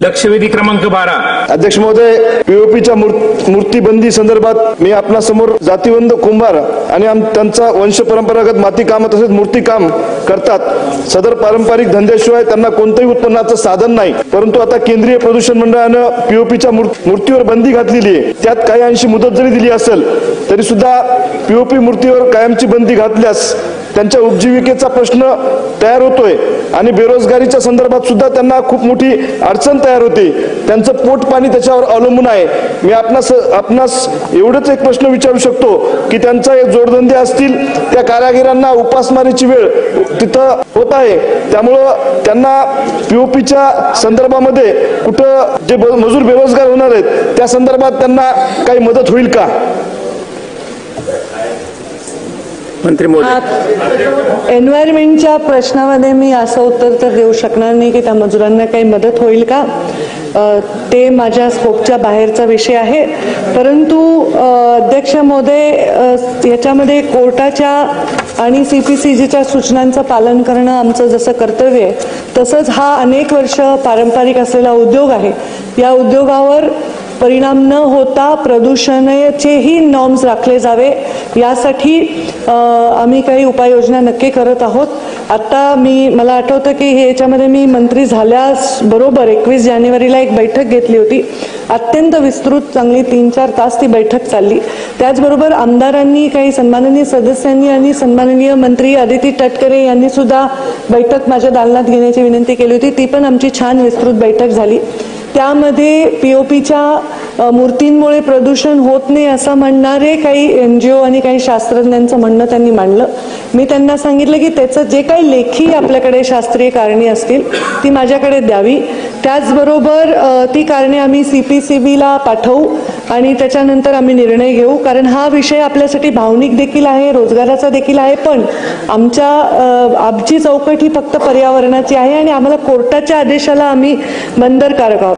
लक्षवेधी क्रमांक 12. अध्यक्ष महोदय, पीओपीच्या मूर्तीबंदी संदर्भात मी आपणासमोर जातीवंत कुंभार आणि त्यांचा वंश परंपरागत माती काम तसेच मूर्ती काम करतात. सदर पारंपरिक धंद्याशिवाय त्यांना कोणतेही उत्पन्नाचं साधन नाही. परंतु आता केंद्रीय प्रदूषण मंडळानं पीओपीच्या मूर्तीवर बंदी घातलेली आहे. त्यात काही अंशी मुदत जरी दिली असेल तरी सुद्धा पीओपी मूर्तीवर कायमची बंदी घातल्यास त्यांच्या उपजीविकेचा प्रश्न तयार होतोय आणि बेरोजगारीच्या संदर्भात सुद्धा त्यांना खूप मोठी अडचण तयार होते. त्यांचं पोट पाणी त्याच्यावर अवलंबून आहे. मी आपणास एवढंच एक प्रश्न विचारू शकतो की त्यांचा एक जोडधंदे असतील त्या कारागिरांना उपासमारीची वेळ तिथं होत आहे. त्यामुळं त्यांना पीओपीच्या संदर्भामध्ये कुठं जे मजूर बेरोजगार होणार आहेत त्या संदर्भात त्यांना काही मदत होईल का? मंत्री महोदय, एन्व्हायरमेंटच्या प्रश्नामध्ये मी असं उत्तर तर देऊ शकणार नाही की त्या मजुरांना काही मदत होईल का. ते माझ्या स्कोपच्या बाहेरचा विषय आहे. परंतु अध्यक्ष महोदय, याच्यामध्ये कोर्टाच्या आणि CPCGच्या सूचनांचं पालन करणं आमचं जसं कर्तव्य आहे तसंच हा अनेक वर्ष पारंपरिक असलेला उद्योग आहे. या उद्योगावर परिणाम न होता प्रदूषणाचेही नॉर्म्स राखले जावे यासाठी आम्ही काही उपाययोजना नक्की करत आहोत. आता मला आठवतं की याच्यामध्ये मी मंत्री झाल्यास बरोबर 21 जानेवारीला एक बैठक घेतली होती. अत्यंत विस्तृत चांगली 3-4 तास ती बैठक चालली. त्याचबरोबर आमदारांनी, काही सन्माननीय सदस्यांनी आणि सन्माननीय मंत्री अदिती तटकरे यांनी सुद्धा बैठक माझ्या दालनात घेण्याची विनंती केली होती. ती पण आमची छान विस्तृत बैठक झाली. त्यामध्ये पीओपीच्या मूर्तींमुळे प्रदूषण होत नाही असं म्हणणारे काही NGO आणि काही शास्त्रज्ञांचं म्हणणं त्यांनी मांडलं. मी त्यांना सांगितलं की त्याचं जे काही लेखी आपल्याकडे शास्त्रीय कारणे असतील ती माझ्याकडे द्यावी. त्याचबरोबर ती कारणे आम्ही CPCBला पाठवू आणि त्याच्यानंतर आम्ही निर्णय घेऊ. कारण हा विषय आपल्यासाठी भावनिक देखील आहे, रोजगाराचा देखील आहे. पण आमची चौकट ही फक्त पर्यावरणाची आहे आणि आम्हाला कोर्टाच्या आदेशाला आम्ही बंदरकारक आहोत.